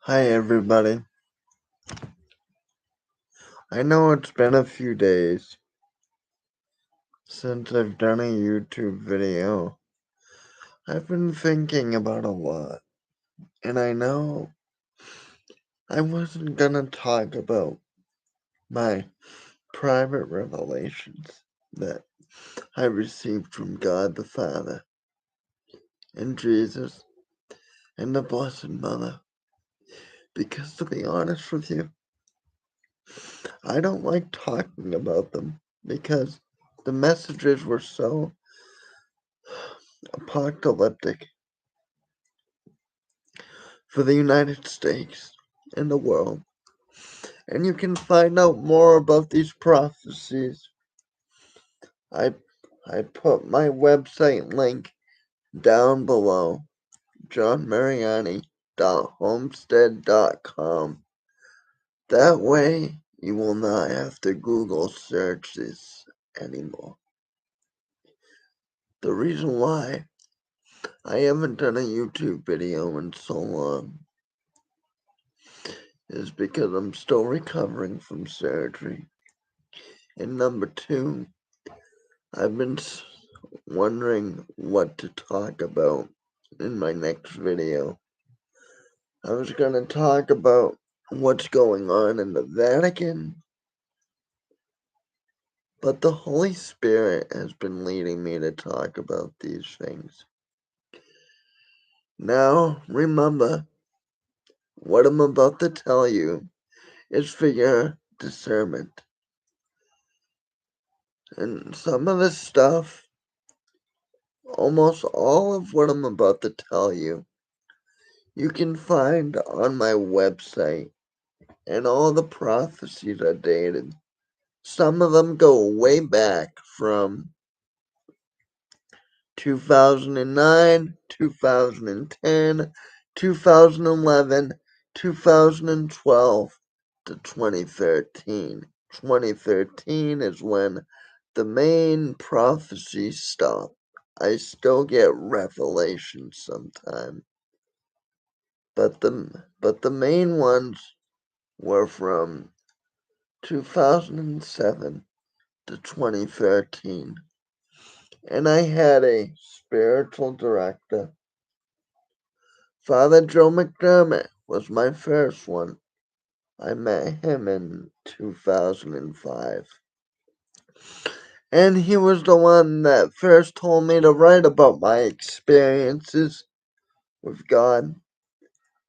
Hi everybody. I know it's been a few days since I've done a YouTube video. I've been thinking about a lot, and I know I wasn't gonna talk about my private revelations that I received from God the Father and Jesus and the Blessed Mother, because to be honest with you, I don't like talking about them because the messages were so apocalyptic for the United States and the world. And you can find out more about these prophecies. I put my website link down below, johnmariani.homestead.com. That way you will not have to Google search this anymore. The reason why I haven't done a YouTube video in so long is because I'm still recovering from surgery. And number two, I've been wondering what to talk about in my next video. I was going to talk about what's going on in the Vatican, but the Holy Spirit has been leading me to talk about these things. Now, remember, what I'm about to tell you is for your discernment. And some of this stuff, almost all of what I'm about to tell you, you can find on my website, and all the prophecies are dated. Some of them go way back from 2009, 2010, 2011, 2012 to 2013. 2013 is when the main prophecies stop. I still get revelations sometimes, but the main ones were from 2007 to 2013. And I had a spiritual director. Father Joe McDermott was my first one. I met him in 2005. And he was the one that first told me to write about my experiences with God.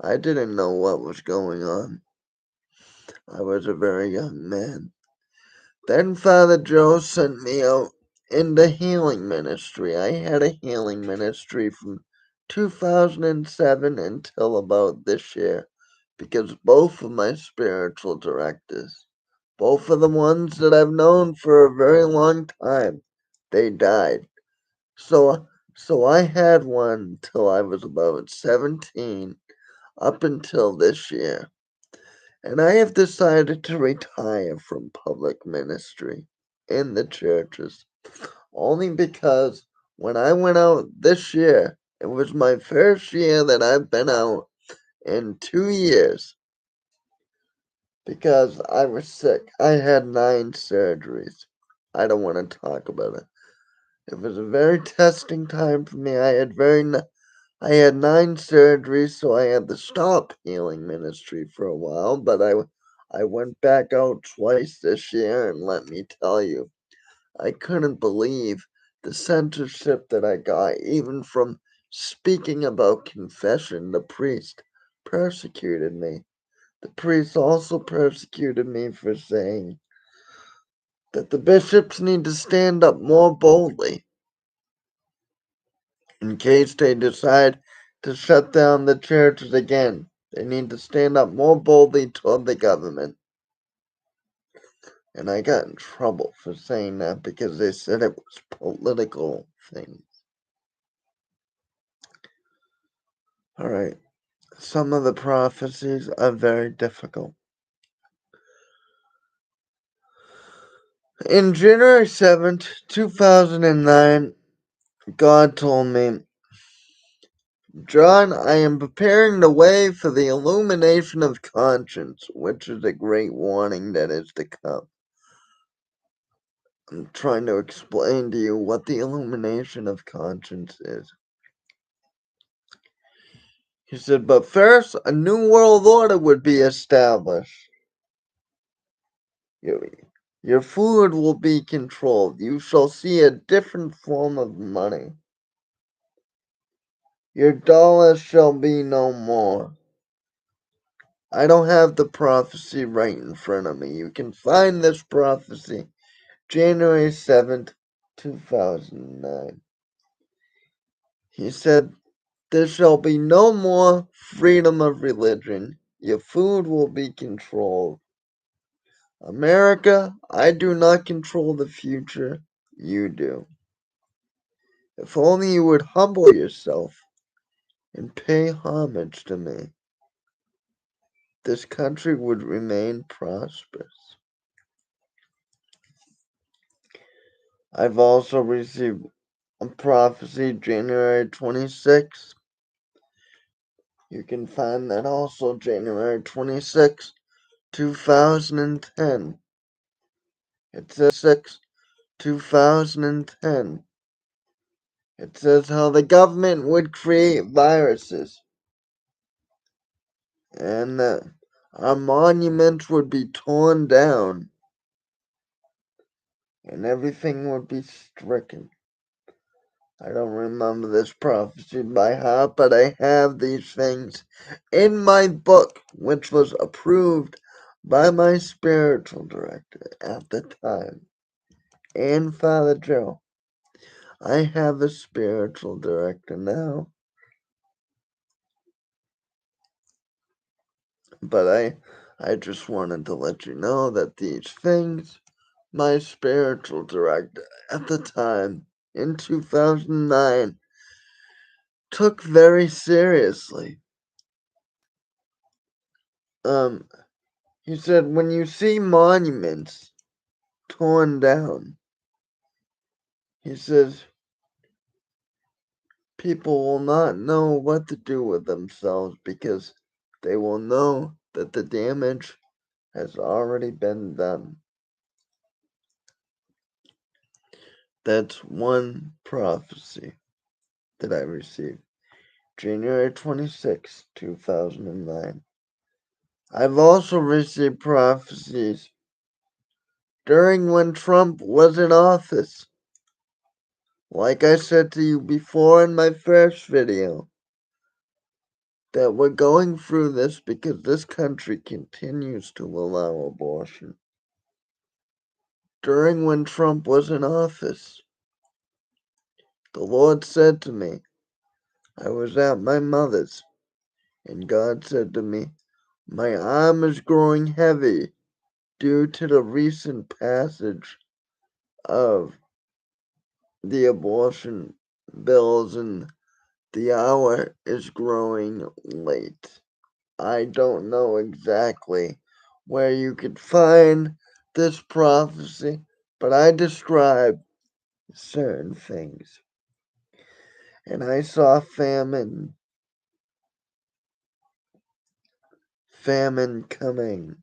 I didn't know what was going on. I was a very young man. Then Father Joe sent me out in the healing ministry. I had a healing ministry from 2007 until about this year, because both of my spiritual directors, both of the ones that I've known for a very long time, they died. So I had one till I was about 17 up until this year. And I have decided to retire from public ministry in the churches, only because when I went out this year, it was my first year that I've been out in 2 years, because I was sick. I had 9 surgeries. I don't want to talk about it. It was a very testing time for me. I had 9 surgeries, so I had to stop healing ministry for a while, but I went back out twice this year, and let me tell you, I couldn't believe the censorship that I got, even from speaking about confession. The priest persecuted me. The priest also persecuted me for saying that the bishops need to stand up more boldly in case they decide to shut down the churches again. They need to stand up more boldly toward the government. And I got in trouble for saying that because they said it was political things. Alright, some of the prophecies are very difficult. In January 7th, 2009, God told me John, I am preparing the way for the illumination of conscience, which is a great warning that is to come. I'm trying to explain to you what the illumination of conscience is. He said, but first, a new world order would be established. Your food will be controlled. You shall see a different form of money. Your dollar shall be no more. I don't have the prophecy right in front of me. You can find this prophecy January 7th, 2009. He said, there shall be no more freedom of religion. Your food will be controlled. America, I do not control the future. You do. If only you would humble yourself and pay homage to me, this country would remain prosperous. I've also received a prophecy January 26th. You can find that also January 26th, 2010. It says 2010. It says how the government would create viruses and that our monuments would be torn down and everything would be stricken. I don't remember this prophecy by heart, but I have these things in my book, which was approved by my spiritual director at the time, and Father Joe. I have a spiritual director now, but I just wanted to let you know that these things, my spiritual director at the time, in 2009, took very seriously. He said, when you see monuments torn down, he says, people will not know what to do with themselves because they will know that the damage has already been done. That's one prophecy that I received. January 26, 2009. I've also received prophecies during when Trump was in office. Like I said to you before in my first video, that we're going through this because this country continues to allow abortion. During when Trump was in office, the Lord said to me, I was at my mother's, and God said to me, my arm is growing heavy due to the recent passage of the abortion bills, and the hour is growing late. I don't know exactly where you could find this prophecy, but I describe certain things. And I saw famine coming,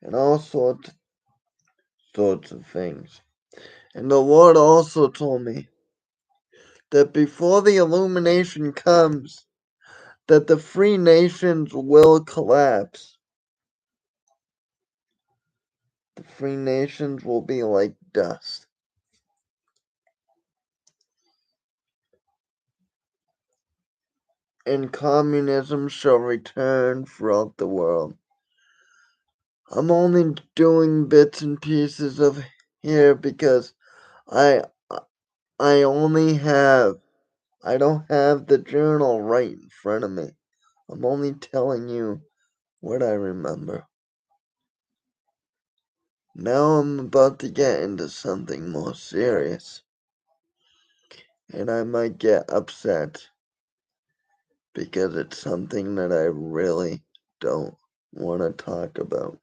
and all sorts of things. And the Lord also told me that before the illumination comes, that the free nations will collapse. The free nations will be like dust. And communism shall return throughout the world. I'm only doing bits and pieces of here because I only have, I don't have the journal right in front of me. I'm only telling you what I remember. Now I'm about to get into something more serious, and I might get upset because it's something that I really don't want to talk about.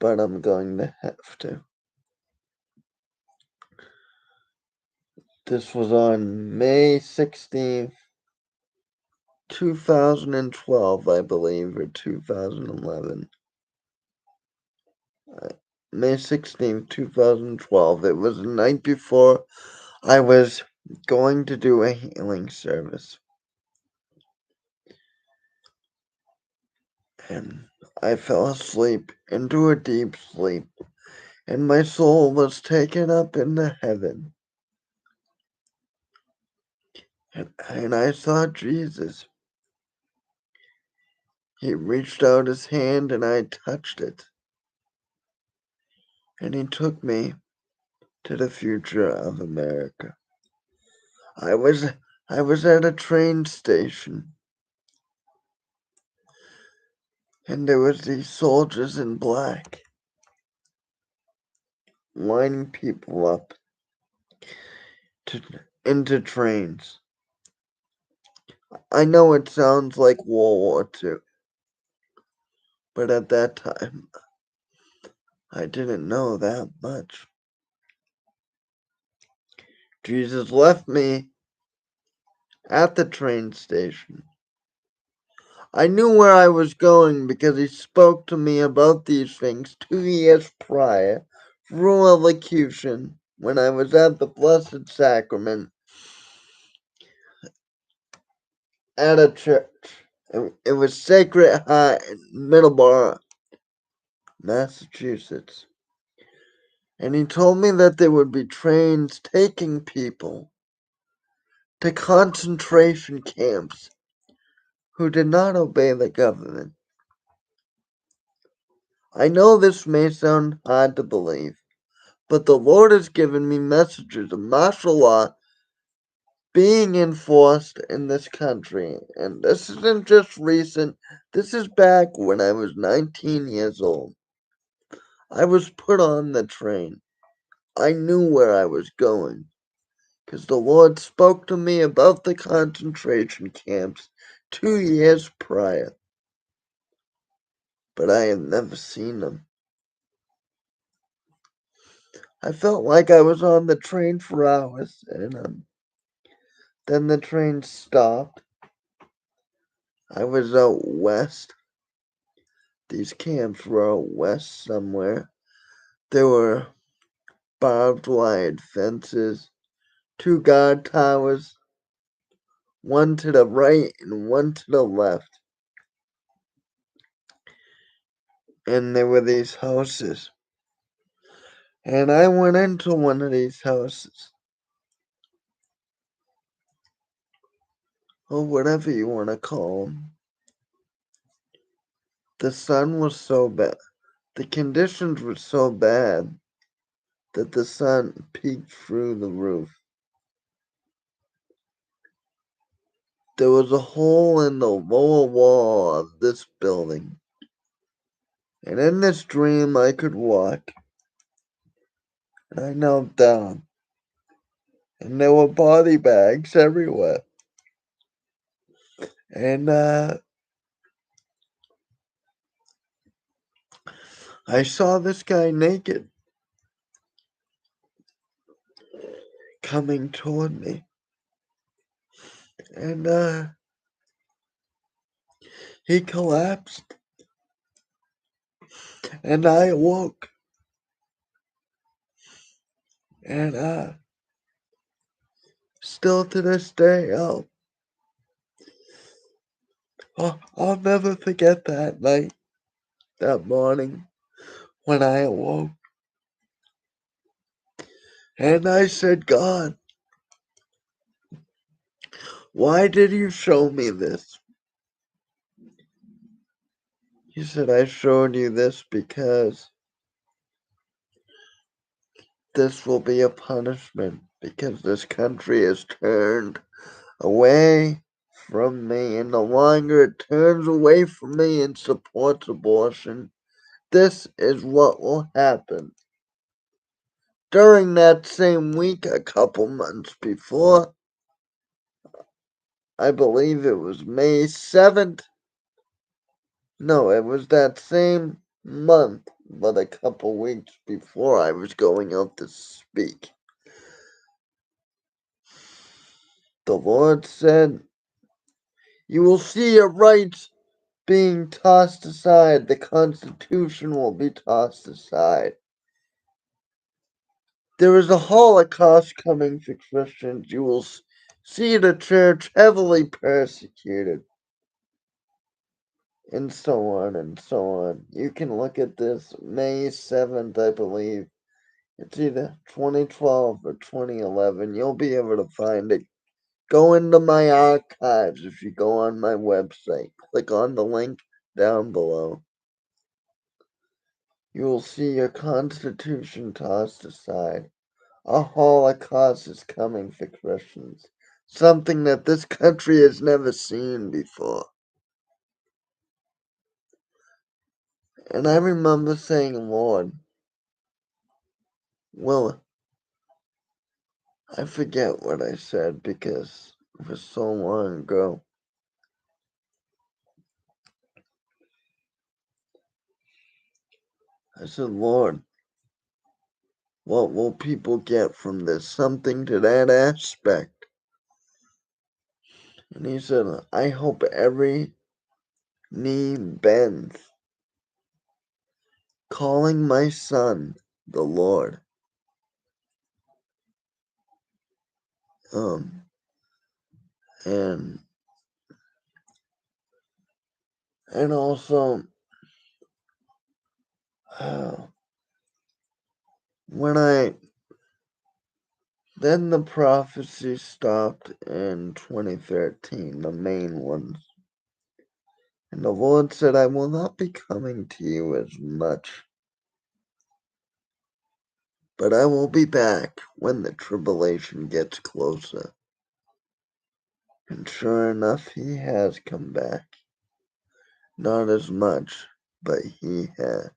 But I'm going to have to. This was on May 16th, 2012, I believe, or 2011. May 16th, 2012. It was the night before I was going to do a healing service. And I fell asleep into a deep sleep, and my soul was taken up into heaven. And I saw Jesus. He reached out his hand and I touched it. And he took me to the future of America. I was at a train station, and there was these soldiers in black lining people up into trains. I know it sounds like World War II, but at that time, I didn't know that much. Jesus left me at the train station. I knew where I was going because he spoke to me about these things 2 years prior through elocution when I was at the Blessed Sacrament at a church. It was Sacred Heart in Middleborough, Massachusetts. And he told me that there would be trains taking people to concentration camps who did not obey the government. I know this may sound hard to believe, but the Lord has given me messages of martial law being enforced in this country. And this isn't just recent, this is back when I was 19 years old. I was put on the train. I knew where I was going, because the Lord spoke to me about the concentration camps 2 years prior. But I had never seen them. I felt like I was on the train for hours, and then the train stopped. I was out west. These camps were out west somewhere. There were barbed wire fences, 2 guard towers, one to the right and one to the left. And there were these houses. And I went into one of these houses, or whatever you want to call them. The sun was so bad. The conditions were so bad that the sun peeked through the roof. There was a hole in the lower wall of this building. And in this dream I could walk. And I knelt down. And there were body bags everywhere. And I saw this guy naked coming toward me. And he collapsed. And I awoke. And still to this day, I'll never forget that night, that morning, when I awoke. And I said, God, why did you show me this? He said, I showed you this because this will be a punishment, because this country has turned away from me, and the longer it turns away from me and supports abortion, this is what will happen. During that same week, a couple months before, I believe it was May 7th. No, it was that same month, but a couple weeks before I was going out to speak. The Lord said, "You will see your rights being tossed aside. The Constitution will be tossed aside. There is a Holocaust coming for Christians. You will see the church heavily persecuted." And so on and so on. You can look at this May 7th, I believe. It's either 2012 or 2011. You'll be able to find it. Go into my archives if you go on my website. Click on the link down below. You will see your Constitution tossed aside. A Holocaust is coming for Christians. Something that this country has never seen before. And I remember saying, "Lord, will..." I forget what I said because it was so long ago. I said, "Lord, what will people get from this?" Something to that aspect. And he said, "I hope every knee bends, calling my son the Lord." Um, and also, uh, then the prophecy stopped in 2013, the main ones. And the Lord said, "I will not be coming to you as much, but I will be back when the tribulation gets closer." And sure enough, he has come back. Not as much, but he had.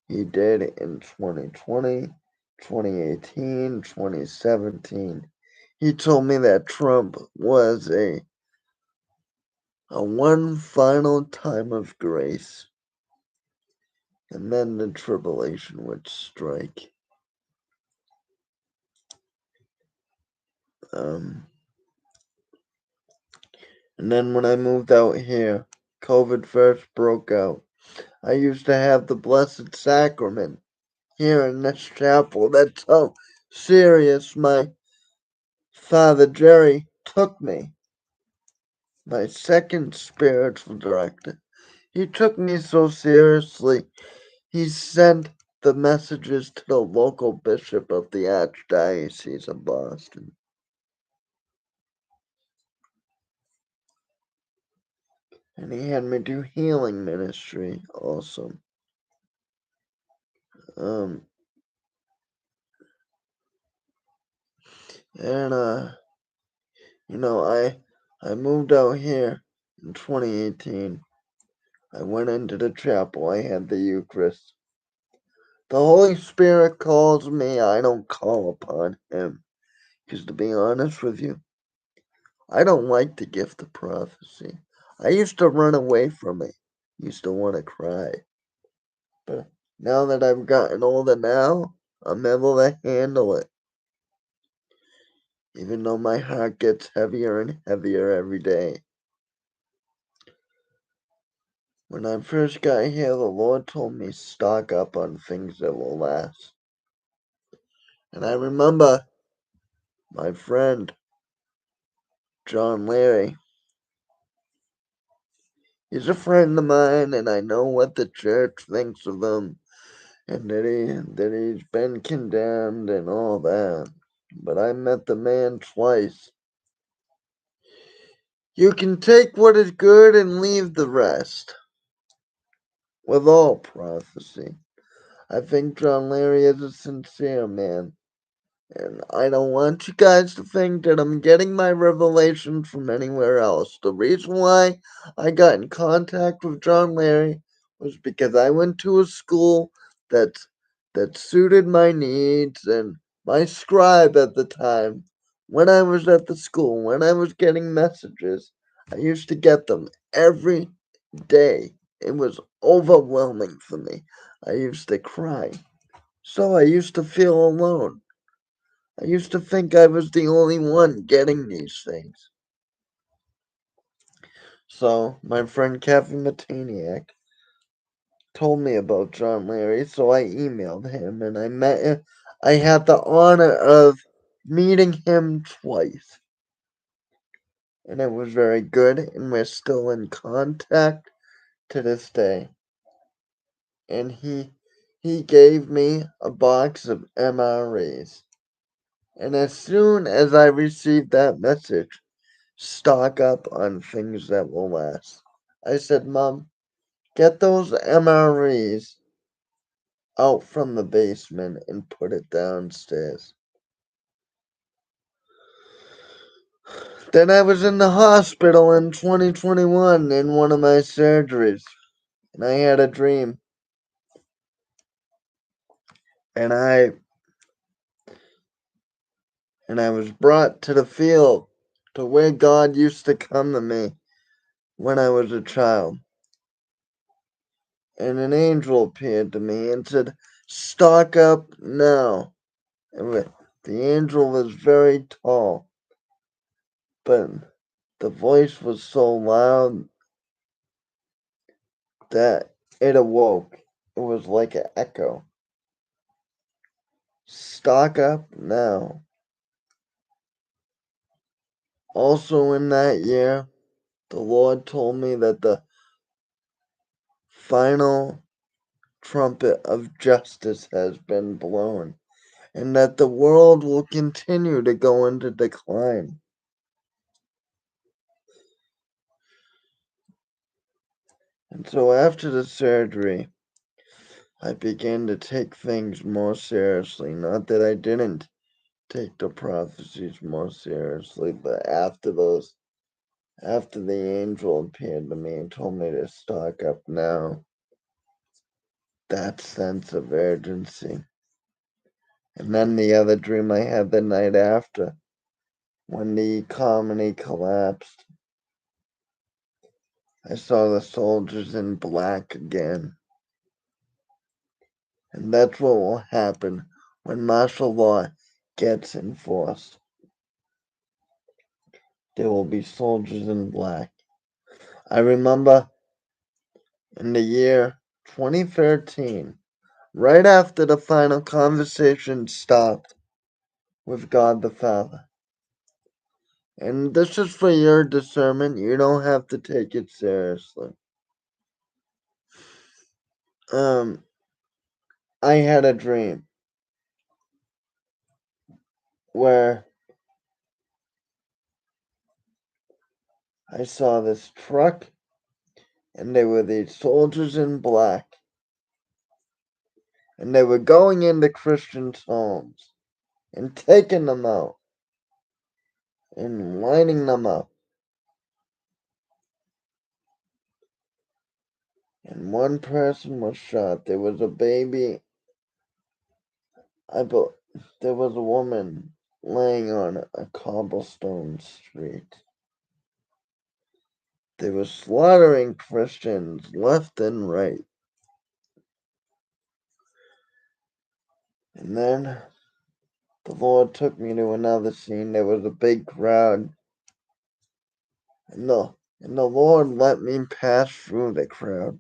He did in 2020, 2018, 2017. He told me that Trump was a one final time of grace, and then the tribulation would strike. And then when I moved out here, COVID first broke out. I used to have the Blessed Sacrament here in this chapel. That's how serious my Father Jerry took me, my second spiritual director. He took me so seriously, he sent the messages to the local bishop of the Archdiocese of Boston. And he had me do healing ministry also. Um, and I moved out here in 2018. I went into the chapel. I had the Eucharist. The Holy Spirit calls me. I don't call upon him. Because to be honest with you, I don't like the gift of prophecy. I used to run away from it. Used to want to cry. But now that I've gotten older now, I'm able to handle it. Even though my heart gets heavier and heavier every day. When I first got here, the Lord told me stock up on things that will last. And I remember my friend, John Larry. He's a friend of mine, and I know what the church thinks of him, and that he's been condemned and all that. But I met the man twice. You can take what is good and leave the rest. With all prophecy. I think John Larry is a sincere man. And I don't want you guys to think that I'm getting my revelation from anywhere else. The reason why I got in contact with John Larry was because I went to a school that suited my needs, and my scribe at the time, when I was at the school, when I was getting messages, I used to get them every day. It was overwhelming for me. I used to cry. So I used to feel alone. I used to think I was the only one getting these things. So my friend Kevin Mataniak told me about John Larry, so I emailed him and I met him. I had the honor of meeting him twice, and it was very good, and we're still in contact to this day. And he gave me a box of MREs. And as soon as I received that message, stock up on things that will last. I said, Mom, get those MREs out from the basement and put it downstairs. Then I was in the hospital in 2021 in one of my surgeries, and I had a dream, and I was brought to the field to where God used to come to me when I was a child. And an angel appeared to me and said, stock up now. And the angel was very tall, but the voice was so loud that it awoke. It was like an echo. Stock up now. Also in that year, the Lord told me that the final trumpet of justice has been blown, and that the world will continue to go into decline. And so after the surgery, I began to take things more seriously. Not that I didn't take the prophecies more seriously, but after the angel appeared to me and told me to stock up now, that sense of urgency. And then the other dream I had the night after, when the economy collapsed, I saw the soldiers in black again. And that's what will happen when martial law gets enforced. There will be soldiers in black. I remember in the year 2013, right after the final conversation stopped with God the Father. And this is for your discernment. You don't have to take it seriously. I had a dream where I saw this truck and there were these soldiers in black and they were going into Christians' homes and taking them out and lining them up. And one person was shot. There was a baby. There was a woman laying on a cobblestone street. They were slaughtering Christians left and right. And then the Lord took me to another scene. There was a big crowd. And the Lord let me pass through the crowd.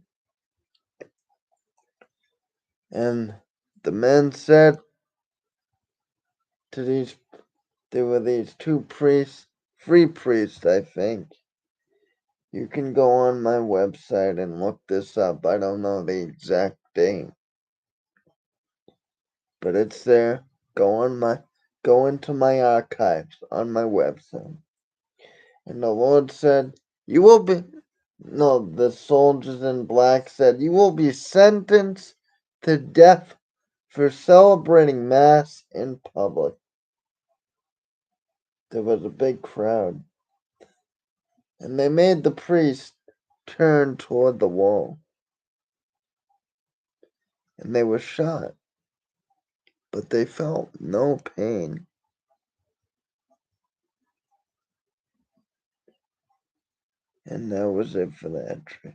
And the men said to there were these two priests, free priests, I think. You can go on my website and look this up. I don't know the exact date, but it's there. Go into my archives on my website. And the Lord said, you will be no, the soldiers in black said, you will be sentenced to death for celebrating Mass in public. There was a big crowd, and they made the priest turn toward the wall, and they were shot, but they felt no pain. And that was it for that trip.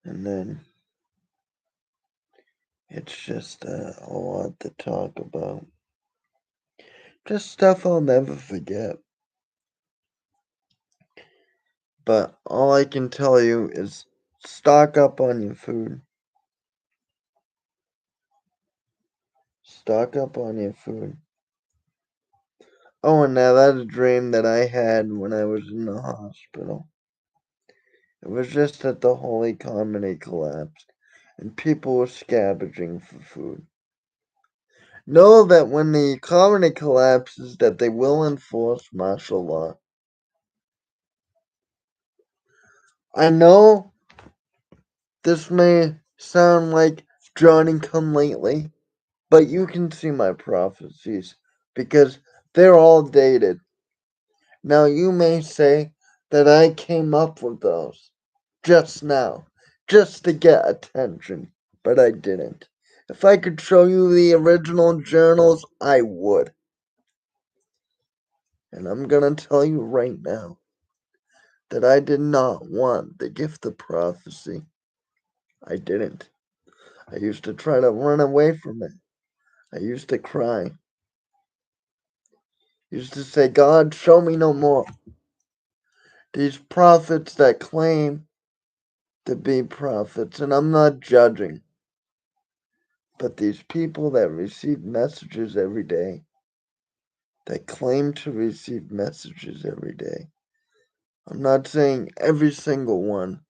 And then It's just a lot to talk about. Just stuff I'll never forget. But all I can tell you is stock up on your food. Stock up on your food. Oh, and now that's a dream that I had when I was in the hospital. It was just that the Holy Comedy collapsed, and people were scavenging for food. Know that when the economy collapses, that they will enforce martial law. I know this may sound like Johnny come lately, but you can see my prophecies because they're all dated. Now you may say that I came up with those just now, just to get attention, but I didn't. If I could show you the original journals, I would. And I'm gonna tell you right now that I did not want the gift of prophecy. I didn't. I used to try to run away from it. I used to cry. I used to say, God, show me no more. These prophets that claim to be prophets, and I'm not judging, but these people that receive messages every day, that claim to receive messages every day. I'm not saying every single one,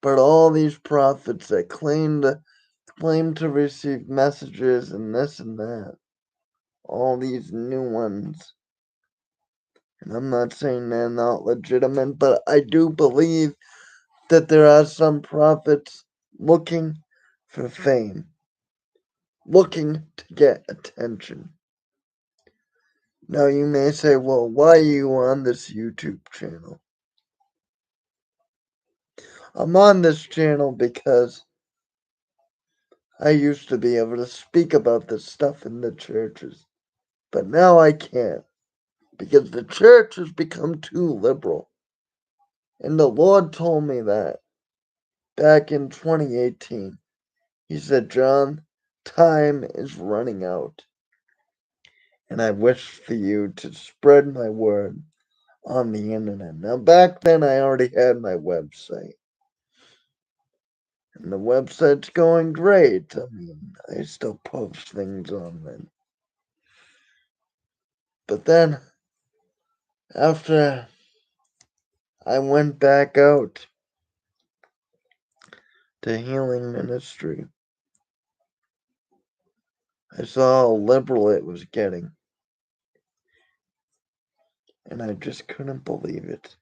but all these prophets that claim to receive messages and this and that. All these new ones. And I'm not saying they're not legitimate, but I do believe that there are some prophets looking for fame, looking to get attention. Now you may say, well, why are you on this YouTube channel? I'm on this channel because I used to be able to speak about this stuff in the churches, but now I can't because the church has become too liberal. And the Lord told me that back in 2018. He said, John, time is running out, and I wish for you to spread my word on the internet. Now, back then, I already had my website, and the website's going great. I mean, I still post things on it. But then, after I went back out to healing ministry, I saw how liberal it was getting, and I just couldn't believe it.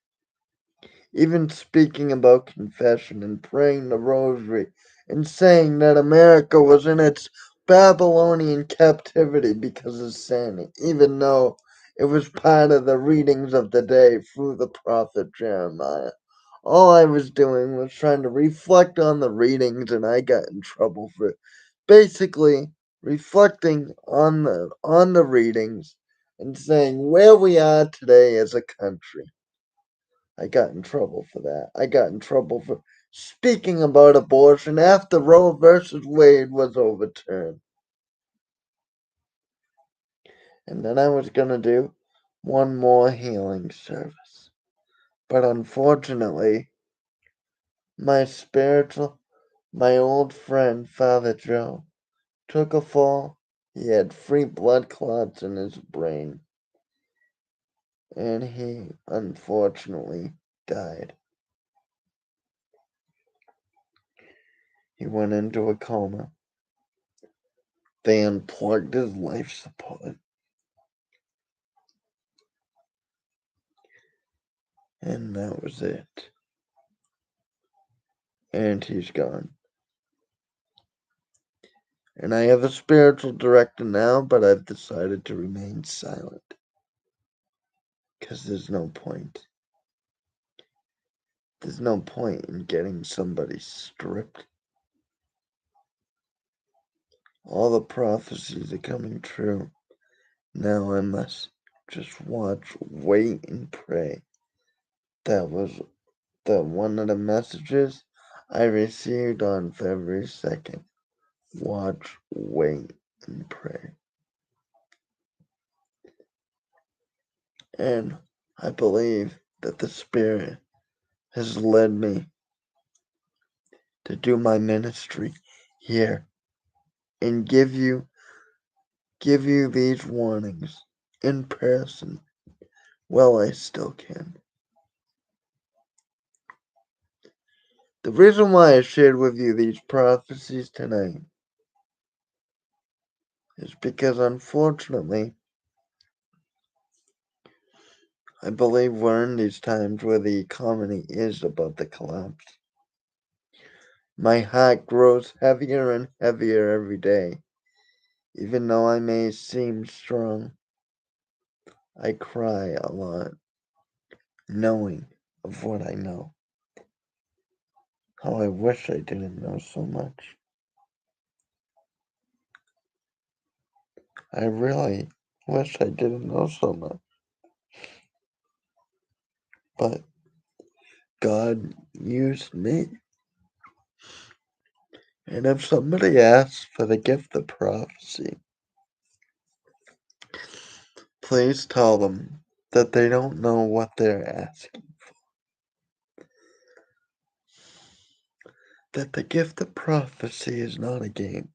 Even speaking about confession and praying the rosary and saying that America was in its Babylonian captivity because of sin, even though it was part of the readings of the day through the prophet Jeremiah. All I was doing was trying to reflect on the readings, and I got in trouble for basically reflecting on the readings and saying where we are today as a country. I got in trouble for that. I got in trouble for speaking about abortion after Roe versus Wade was overturned. And then I was going to do one more healing service. But unfortunately, my old friend, Father Joe, took a fall. He had 3 blood clots in his brain. And he unfortunately died. He went into a coma. They unplugged his life support. And that was it. And he's gone. And I have a spiritual director now, but I've decided to remain silent. Because there's no point. There's no point in getting somebody stripped. All the prophecies are coming true. Now I must just watch, wait, and pray. That was one of the messages I received on February 2nd watch, wait, and pray. And I believe that the Spirit has led me to do my ministry here and give you these warnings in person while I still can. The reason why I shared with you these prophecies tonight is because unfortunately I believe we're in these times where the economy is about to collapse. My heart grows heavier and heavier every day. Even though I may seem strong, I cry a lot, knowing of what I know. How I wish I didn't know so much. I really wish I didn't know so much. But God used me. And if somebody asks for the gift of prophecy, please tell them that they don't know what they're asking. That the gift of prophecy is not a game.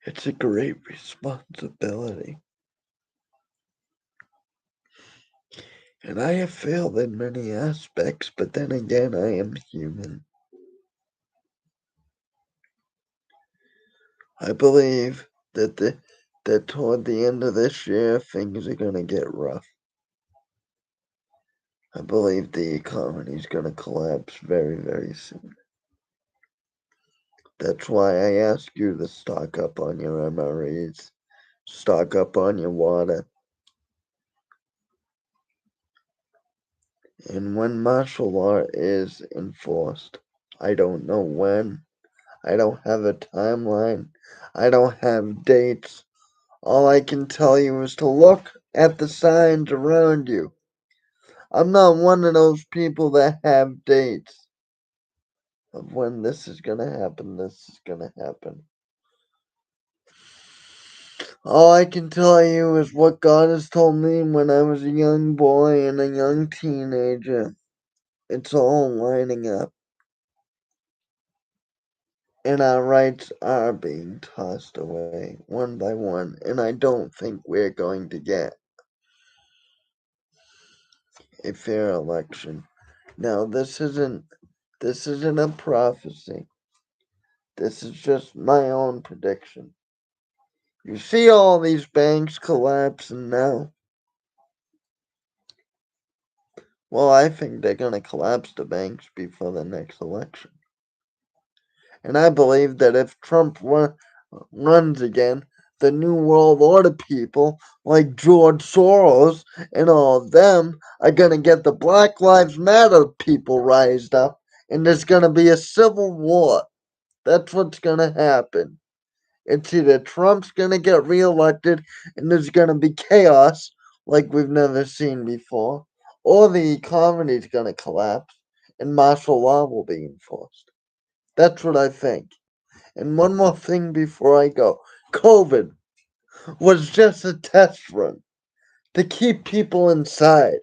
It's a great responsibility. And I have failed in many aspects, but then again, I am human. I believe that toward the end of this year, things are going to get rough. I believe the economy is going to collapse very, very soon. That's why I ask you to stock up on your MREs, stock up on your water. And when martial law is enforced, I don't know when. I don't have a timeline. I don't have dates. All I can tell you is to look at the signs around you. I'm not one of those people that have dates of when this is gonna happen, this is gonna happen. All I can tell you is what God has told me when I was a young boy and a young teenager. It's all lining up. And our rights are being tossed away one by one, and I don't think we're going to get a fair election. Now, this isn't a prophecy. This is just my own prediction. You see all these banks collapsing now. Well, I think they're going to collapse the banks before the next election. And I believe that if Trump runs again, the New World Order people like George Soros and all of them are going to get the Black Lives Matter people rised up, and there's going to be a civil war. That's what's going to happen. It's either Trump's going to get reelected and there's going to be chaos like we've never seen before, or the economy's going to collapse and martial law will be enforced. That's what I think. And one more thing before I go. COVID was just a test run to keep people inside,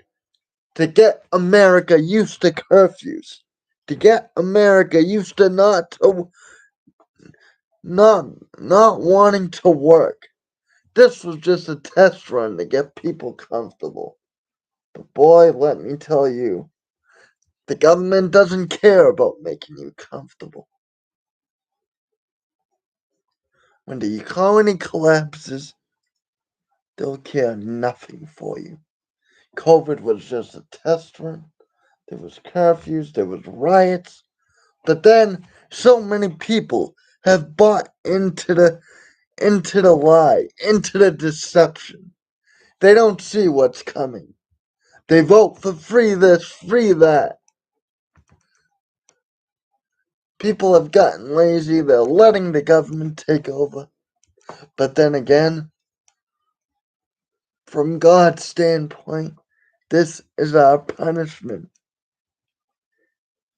to get America used to curfews, to get America used to not not wanting to work. This was just a test run to get people comfortable. But boy, let me tell you, the government doesn't care about making you comfortable. When the economy collapses, they'll care nothing for you. COVID was just a test run. There was curfews, there was riots. But then so many people have bought into the lie, into the deception. They don't see what's coming. They vote for free this, free that. People have gotten lazy, they're letting the government take over. But then again, from God's standpoint, this is our punishment.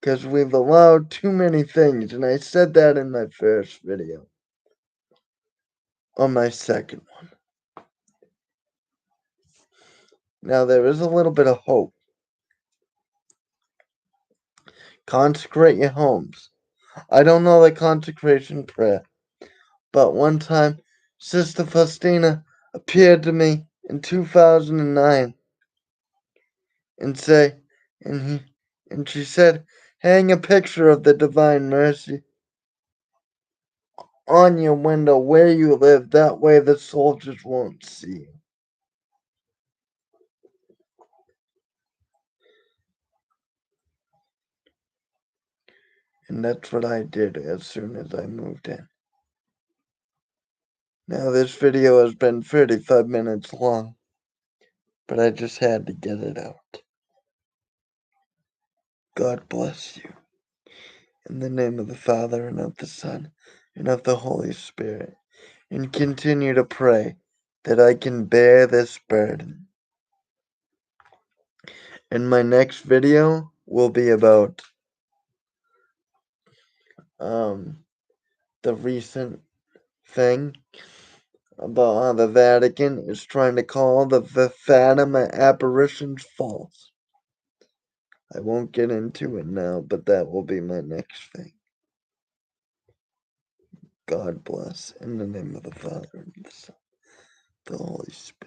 Because we've allowed too many things, and I said that in my first video. On my second one. Now there is a little bit of hope. Consecrate your homes. I don't know the consecration prayer, but one time Sister Faustina appeared to me in 2009 and and she said, hang a picture of the Divine Mercy on your window where you live. That way the soldiers won't see you. And that's what I did as soon as I moved in. Now this video has been 35 minutes long, but I just had to get it out. God bless you. In the name of the Father, and of the Son, and of the Holy Spirit. And continue to pray that I can bear this burden. And my next video will be about the recent thing about how the Vatican is trying to call the Fatima apparitions false. I won't get into it now, but that will be my next thing. God bless. In the name of the Father, and the Son, the Holy Spirit.